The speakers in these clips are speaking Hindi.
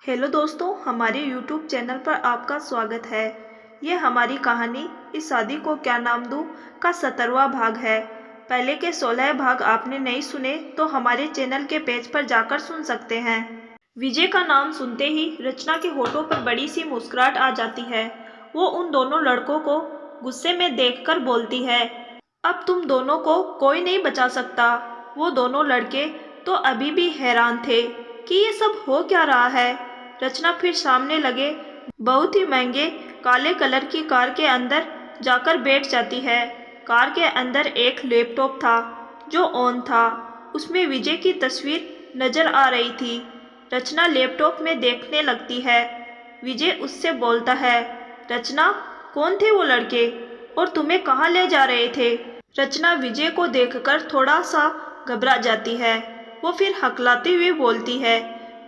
हेलो दोस्तों, हमारे YouTube चैनल पर आपका स्वागत है। ये हमारी कहानी इस शादी को क्या नाम दूँ का 17वां भाग है। पहले के 16 भाग आपने नहीं सुने तो हमारे चैनल के पेज पर जाकर सुन सकते हैं। विजय का नाम सुनते ही रचना के होठों पर बड़ी सी मुस्कुराहट आ जाती है। वो उन दोनों लड़कों को गुस्से में देखकर बोलती है, अब तुम दोनों को कोई नहीं बचा सकता। वो दोनों लड़के तो अभी भी हैरान थे कि ये सब हो क्या रहा है। रचना फिर सामने लगे बहुत ही महंगे काले कलर की कार के अंदर जाकर बैठ जाती है। कार के अंदर एक लैपटॉप था जो ऑन था। उसमें विजय की तस्वीर नजर आ रही थी। रचना लैपटॉप में देखने लगती है। विजय उससे बोलता है, रचना, कौन थे वो लड़के और तुम्हें कहाँ ले जा रहे थे? रचना विजय को देखकर थोड़ा सा घबरा जाती है। वो फिर हकलाते हुए बोलती है,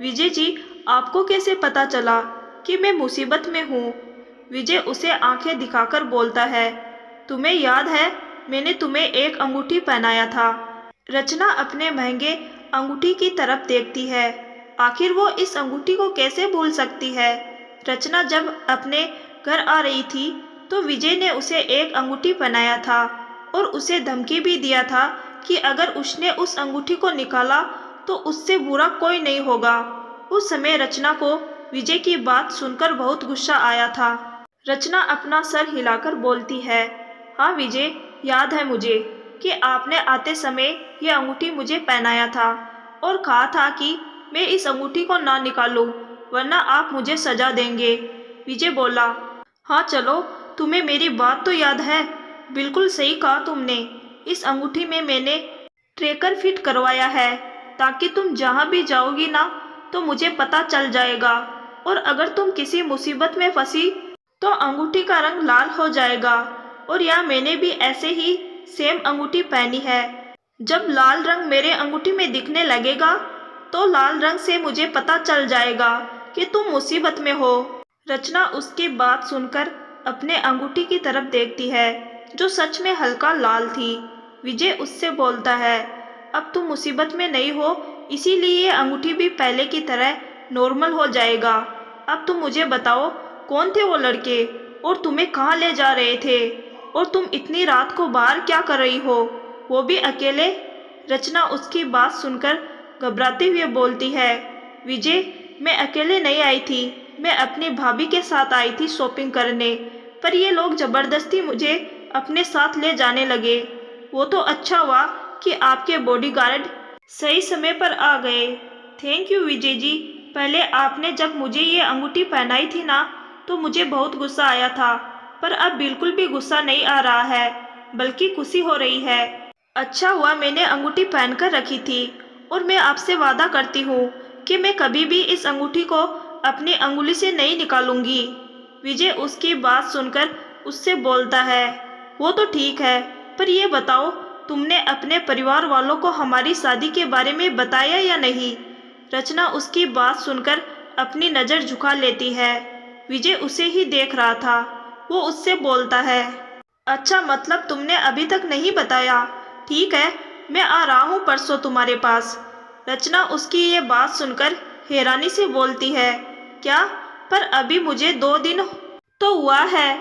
विजय जी, आपको कैसे पता चला कि मैं मुसीबत में हूँ? विजय उसे आंखें दिखाकर बोलता है, तुम्हें याद है मैंने तुम्हें एक अंगूठी पहनाया था। रचना अपने महंगे अंगूठी की तरफ देखती है। आखिर वो इस अंगूठी को कैसे भूल सकती है? रचना जब अपने घर आ रही थी तो विजय ने उसे एक अंगूठी पहनाया था और उसे धमकी भी दिया था कि अगर उसने उस अंगूठी को निकाला तो उससे बुरा कोई नहीं होगा। उस समय रचना को विजय की बात सुनकर बहुत गुस्सा आया था। रचना अपना सर हिलाकर बोलती है, हाँ विजय, याद है मुझे कि आपने आते समय ये अंगूठी मुझे पहनाया था और कहा था कि मैं इस अंगूठी को ना निकालूं वरना आप मुझे सजा देंगे। विजय बोला, हाँ चलो, तुम्हें मेरी बात तो याद है। बिल्कुल सही कहा तुमने। इस अंगूठी में मैंने ट्रैकर फिट करवाया है ताकि तुम जहाँ भी जाओगी ना तो मुझे पता चल जाएगा और अगर तुम किसी मुसीबत में फंसी तो अंगूठी का रंग लाल हो जाएगा। और या मैंने भी ऐसे ही सेम अंगूठी पहनी है। जब लाल रंग मेरे अंगूठी में दिखने लगेगा तो लाल रंग से मुझे पता चल जाएगा कि तुम मुसीबत में हो। रचना उसकी बात सुनकर अपने अंगूठी की तरफ देखती है जो सच में हल्का लाल थी। विजय उससे बोलता है, अब तुम मुसीबत में नहीं हो, इसीलिए ये अंगूठी भी पहले की तरह नॉर्मल हो जाएगा। अब तुम मुझे बताओ, कौन थे वो लड़के और तुम्हें कहाँ ले जा रहे थे और तुम इतनी रात को बाहर क्या कर रही हो, वो भी अकेले? रचना उसकी बात सुनकर घबराते हुए बोलती है, विजय, मैं अकेले नहीं आई थी, मैं अपनी भाभी के साथ आई थी शॉपिंग करने, पर ये लोग जबरदस्ती मुझे अपने साथ ले जाने लगे। वो तो अच्छा हुआ कि आपके बॉडीगार्ड सही समय पर आ गए। Thank you Vijay ji. पहले आपने जब मुझे ये अंगूठी पहनाई थी ना तो मुझे बहुत गुस्सा आया था, पर अब बिल्कुल भी गुस्सा नहीं आ रहा है, बल्कि खुशी हो रही है। अच्छा हुआ मैंने अंगूठी पहनकर रखी थी और मैं आपसे वादा करती हूँ कि मैं कभी भी इस अंगूठी को अपनी अंगुली से नहीं निकालूंगी। विजय उसकी बात सुनकर उससे बोलता है, वो तो ठीक है, पर ये बताओ, तुमने अपने परिवार वालों को हमारी शादी के बारे में बताया या नहीं? रचना उसकी बात सुनकर अपनी नज़र झुका लेती है। विजय उसे ही देख रहा था। वो उससे बोलता है, अच्छा, मतलब तुमने अभी तक नहीं बताया। ठीक है, मैं आ रहा हूँ परसों तुम्हारे पास। रचना उसकी ये बात सुनकर हैरानी से बोलती है, क्या? पर अभी मुझे 2 दिन तो हुआ है।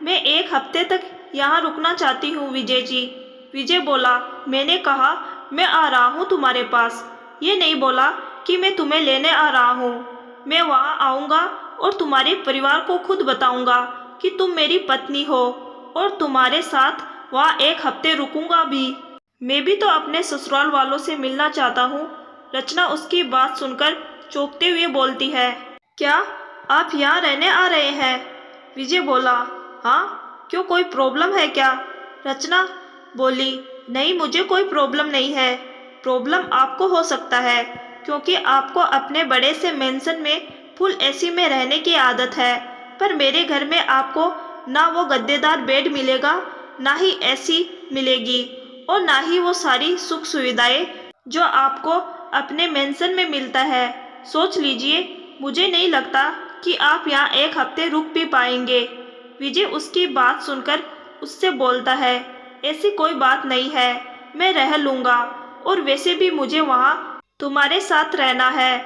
मैं 1 हफ्ते तक यहाँ रुकना चाहती हूँ विजय जी। विजय बोला, मैंने कहा मैं आ रहा हूँ तुम्हारे पास, ये नहीं बोला कि मैं तुम्हें लेने आ रहा हूँ। मैं वहाँ आऊँगा और तुम्हारे परिवार को खुद बताऊँगा कि तुम मेरी पत्नी हो और तुम्हारे साथ वहाँ 1 हफ्ते रुकूँगा भी। मैं भी तो अपने ससुराल वालों से मिलना चाहता हूँ। रचना उसकी बात सुनकर चौंकते हुए बोलती है, क्या आप यहाँ रहने आ रहे हैं? विजय बोला, हाँ, क्यों, कोई प्रॉब्लम है क्या? रचना बोली, नहीं, मुझे कोई प्रॉब्लम नहीं है। प्रॉब्लम आपको हो सकता है क्योंकि आपको अपने बड़े से मेंशन में फुल एसी में रहने की आदत है, पर मेरे घर में आपको ना वो गद्देदार बेड मिलेगा, ना ही एसी मिलेगी और ना ही वो सारी सुख सुविधाएं जो आपको अपने मेंशन में मिलता है। सोच लीजिए, मुझे नहीं लगता कि आप यहाँ 1 हफ्ते रुक भी पाएंगे। विजय उसकी बात सुनकर उससे बोलता है, ऐसी कोई बात नहीं है, मैं रह लूँगा और वैसे भी मुझे वहाँ तुम्हारे साथ रहना है।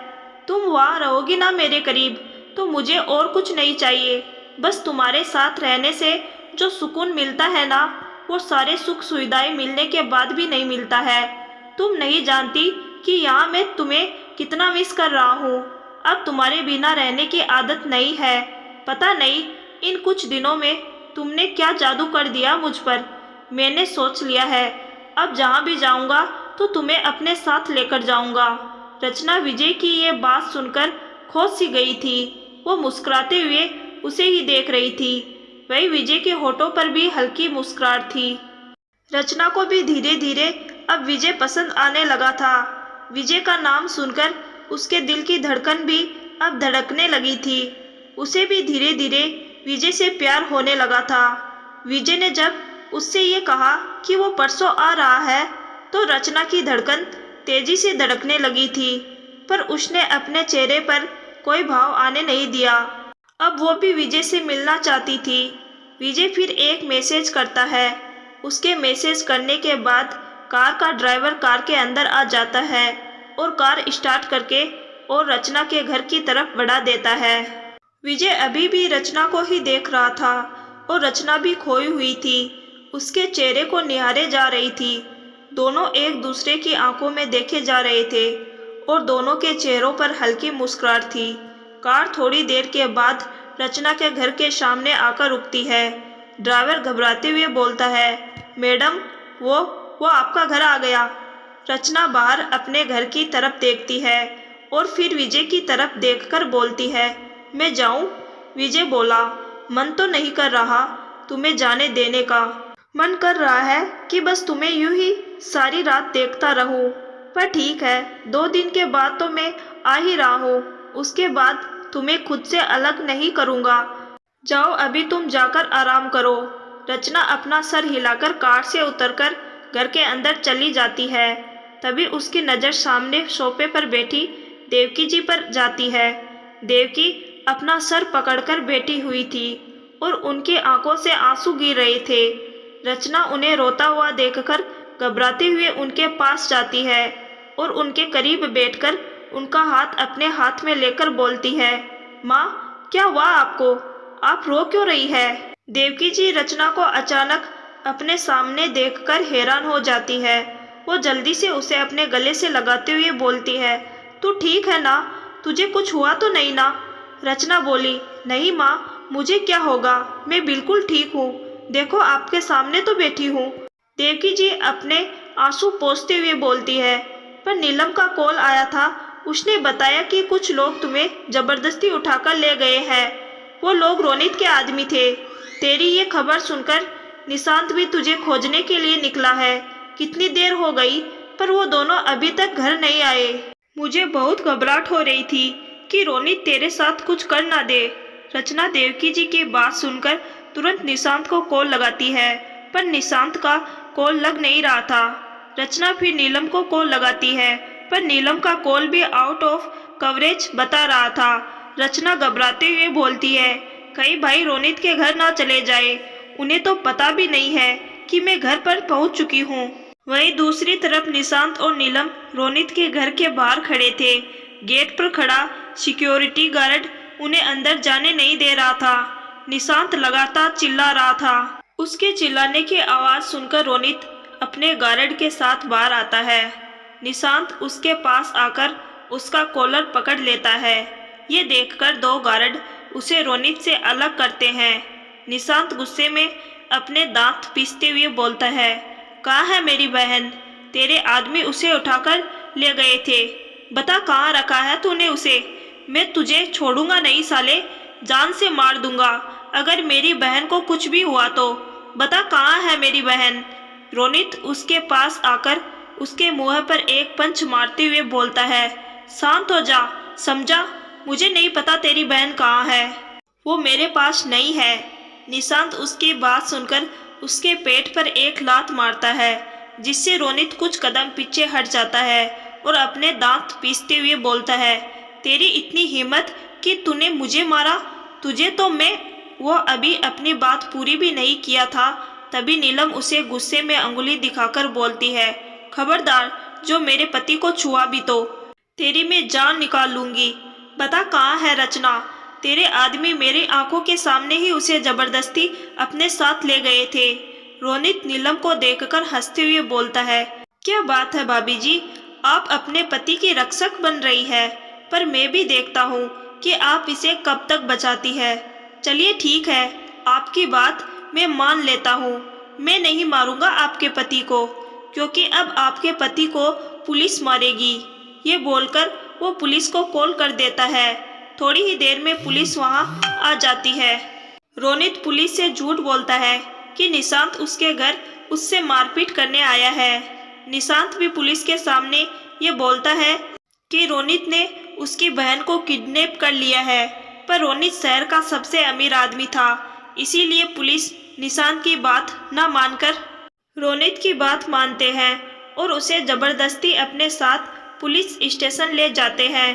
तुम वहाँ रहोगी ना मेरे करीब, तो मुझे और कुछ नहीं चाहिए। बस तुम्हारे साथ रहने से जो सुकून मिलता है ना, वो सारे सुख सुविधाएं मिलने के बाद भी नहीं मिलता है। तुम नहीं जानती कि यहाँ मैं तुम्हें कितना मिस कर रहा हूँ। अब तुम्हारे बिना रहने की आदत नहीं है। पता नहीं इन कुछ दिनों में तुमने क्या जादू कर दिया मुझ पर। मैंने सोच लिया है, अब जहाँ भी जाऊँगा तो तुम्हें अपने साथ लेकर जाऊँगा। रचना विजय की ये बात सुनकर खो सी गई थी। वो मुस्कुराते हुए उसे ही देख रही थी। वही विजय के होठों पर भी हल्की मुस्कुराहट थी। रचना को भी धीरे धीरे अब विजय पसंद आने लगा था। विजय का नाम सुनकर उसके दिल की धड़कन भी अब धड़कने लगी थी। उसे भी धीरे धीरे विजय से प्यार होने लगा था। विजय ने जब उससे ये कहा कि वो परसों आ रहा है, तो रचना की धड़कन तेजी से धड़कने लगी थी, पर उसने अपने चेहरे पर कोई भाव आने नहीं दिया। अब वो भी विजय से मिलना चाहती थी। विजय फिर एक मैसेज करता है। उसके मैसेज करने के बाद कार का ड्राइवर कार के अंदर आ जाता है और कार स्टार्ट करके और रचना के घर की तरफ बढ़ा देता है। विजय अभी भी रचना को ही देख रहा था और रचना भी खोई हुई थी। उसके चेहरे को निहारे जा रही थी। दोनों एक दूसरे की आंखों में देखे जा रहे थे और दोनों के चेहरों पर हल्की मुस्कुराहट थी। कार थोड़ी देर के बाद रचना के घर के सामने आकर रुकती है। ड्राइवर घबराते हुए बोलता है, मैडम वो आपका घर आ गया। रचना बाहर अपने घर की तरफ देखती है और फिर विजय की तरफ देखकर बोलती है, मैं जाऊं? विजय बोला, मन तो नहीं कर रहा तुम्हें जाने देने का। मन कर रहा है कि बस तुम्हें यूं ही सारी रात देखता रहूं। पर ठीक है, 2 दिन के बाद तो मैं आ ही रहा हूँ। उसके बाद तुम्हें खुद से अलग नहीं करूँगा। जाओ, अभी तुम जाकर आराम करो। रचना अपना सर हिलाकर कार से उतरकर घर के अंदर चली जाती है। तभी उसकी नज़र सामने सोफे पर बैठी देवकी जी पर जाती है। देवकी अपना सर पकड़कर बैठी हुई थी और उनकी आंखों से आंसू गिर रहे थे। रचना उन्हें रोता हुआ देखकर घबराते हुए उनके पास जाती है और उनके करीब बैठकर उनका हाथ अपने हाथ में लेकर बोलती है, माँ, क्या हुआ आपको? आप रो क्यों रही है? देवकी जी रचना को अचानक अपने सामने देखकर हैरान हो जाती है। वो जल्दी से उसे अपने गले से लगाते हुए बोलती है, तू ठीक है ना? तुझे कुछ हुआ तो नहीं ना? रचना बोली, नहीं माँ, मुझे क्या होगा, मैं बिल्कुल ठीक हूँ। देखो, आपके सामने तो बैठी हूँ। देवकी जी अपने आंसू पोंछते हुए बोलती है, पर नीलम का कॉल आया था। उसने बताया कि कुछ लोग तुम्हें जबरदस्ती उठाकर ले गए हैं। वो लोग रोनित के आदमी थे। तेरी ये खबर सुनकर निशांत भी तुझे खोजने के लिए निकला है। कितनी देर हो गई, पर वो दोनों अभी तक घर नहीं आए। मुझे बहुत घबराहट हो रही थी कि रोनित तेरे साथ कुछ कर ना दे। रचना देवकी जी की बात सुनकर तुरंत निशांत को कॉल लगाती है, पर निशांत का कॉल लग नहीं रहा था। रचना फिर नीलम को कॉल लगाती है, पर नीलम का कॉल भी आउट ऑफ कवरेज बता रहा था। रचना घबराते हुए बोलती है, कहीं भाई रोनित के घर ना चले जाए। उन्हें तो पता भी नहीं है कि मैं घर पर पहुंच चुकी हूं। वहीं दूसरी तरफ निशांत और नीलम रोनित के घर के बाहर खड़े थे। गेट पर खड़ा सिक्योरिटी गार्ड उन्हें अंदर जाने नहीं दे रहा था। निशांत लगातार चिल्ला रहा था। उसके चिल्लाने की आवाज़ सुनकर रोनित अपने गार्ड के साथ बाहर आता है। निशांत उसके पास आकर उसका कॉलर पकड़ लेता है। ये देखकर 2 गार्ड उसे रोनित से अलग करते हैं। निशांत गुस्से में अपने दांत पीसते हुए बोलता है, कहाँ है मेरी बहन? तेरे आदमी उसे उठाकर ले गए थे। बता, कहाँ रखा है तूने उसे? मैं तुझे छोड़ूंगा नहीं साले, जान से मार दूंगा अगर मेरी बहन को कुछ भी हुआ तो। बता, कहाँ है मेरी बहन? रोनित उसके पास आकर उसके मुंह पर एक पंच मारते हुए बोलता है, शांत हो जा, समझा? मुझे नहीं पता तेरी बहन कहाँ है। वो मेरे पास नहीं है। निशांत उसकी बात सुनकर उसके पेट पर एक लात मारता है, जिससे रोनित कुछ कदम पीछे हट जाता है और अपने दांत पीसते हुए बोलता है, तेरी इतनी हिम्मत कि तूने मुझे मारा? तुझे तो मैं। वो अभी अपनी बात पूरी भी नहीं किया था, तभी नीलम उसे गुस्से में अंगुली दिखाकर बोलती है, खबरदार, जो मेरे पति को छुआ भी तो तेरी मैं जान निकाल लूंगी। बता कहाँ है रचना? तेरे आदमी मेरी आंखों के सामने ही उसे जबरदस्ती अपने साथ ले गए थे। रोनित नीलम को देखकर हंसते हुए बोलता है। क्या बात है भाभी जी, आप अपने पति की रक्षक बन रही है, पर मैं भी देखता हूँ कि आप इसे कब तक बचाती है। चलिए ठीक है, आपकी बात मैं मान लेता हूँ। मैं नहीं मारूंगा आपके पति को, क्योंकि अब आपके पति को पुलिस मारेगी। ये बोलकर वो पुलिस को कॉल कर देता है। थोड़ी ही देर में पुलिस वहाँ आ जाती है। रोनित पुलिस से झूठ बोलता है कि निशांत उसके घर उससे मारपीट करने आया है। निशांत भी पुलिस के सामने ये बोलता है कि रोनित ने उसकी बहन को किडनैप कर लिया है, पर रोनित शहर का सबसे अमीर आदमी था, इसीलिए पुलिस निशांत की बात न मानकर रोनित की बात मानते हैं और उसे जबरदस्ती अपने साथ पुलिस स्टेशन ले जाते हैं।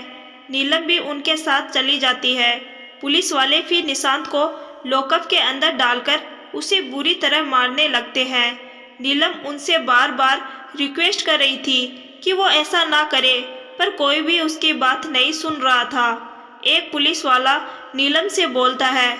नीलम भी उनके साथ चली जाती है। पुलिस वाले फिर निशांत को लॉकअप के अंदर डालकर उसे बुरी तरह मारने लगते हैं। नीलम उनसे बार बार रिक्वेस्ट कर रही थी कि वो ऐसा ना करे, पर कोई भी उसकी बात नहीं सुन रहा था। एक पुलिस वाला नीलम से बोलता है,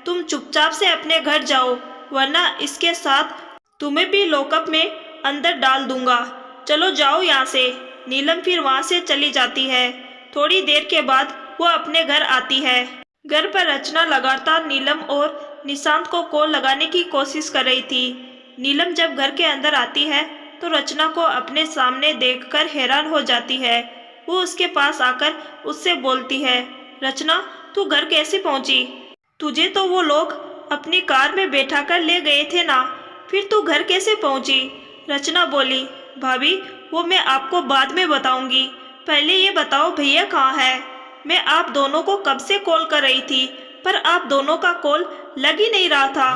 तुम चुपचाप से अपने घर जाओ, वरना इसके साथ तुम्हें भी लॉकअप में अंदर डाल दूंगा। चलो जाओ यहाँ से। नीलम फिर वहाँ से चली जाती है। थोड़ी देर के बाद वो अपने घर आती है। घर पर रचना लगातार नीलम और निशांत को कॉल लगाने की कोशिश कर रही थी। नीलम जब घर के अंदर आती है तो रचना को अपने सामने देखकर हैरान हो जाती है। वो उसके पास आकर उससे बोलती है, रचना तू घर कैसे पहुंची? तुझे तो वो लोग अपनी कार में बैठा कर ले गए थे ना, फिर तू घर कैसे पहुंची? रचना बोली, भाभी वो मैं आपको बाद में बताऊंगी, पहले ये बताओ भैया कहाँ है? मैं आप दोनों को कब से कॉल कर रही थी, पर आप दोनों का कॉल लग ही नहीं रहा था।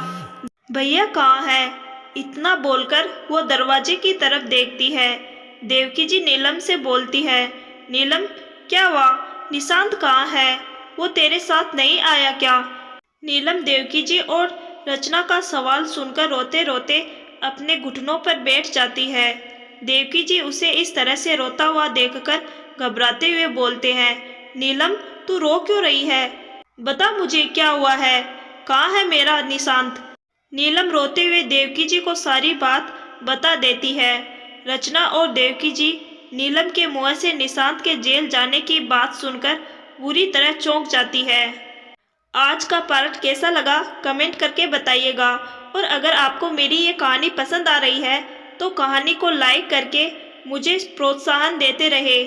भैया कहाँ है? इतना बोलकर वो दरवाजे की तरफ देखती है। देवकी जी नीलम से बोलती है, नीलम क्या हुआ? निशांत कहाँ है? वो तेरे साथ नहीं आया क्या? नीलम देवकी जी और रचना का सवाल सुनकर रोते रोते अपने घुटनों पर बैठ जाती है। देवकी जी उसे इस तरह से रोता हुआ देखकर घबराते हुए बोलते हैं, नीलम तू रो क्यों रही है? बता मुझे क्या हुआ है? कहाँ है मेरा निशांत? नीलम रोते हुए देवकी जी को सारी बात बता देती है। रचना और देवकी जी नीलम के मुंह से निशांत के जेल जाने की बात सुनकर बुरी तरह चौंक जाती है। आज का पार्ट कैसा लगा कमेंट करके बताइएगा, और अगर आपको मेरी ये कहानी पसंद आ रही है तो कहानी को लाइक करके मुझे प्रोत्साहन देते रहे।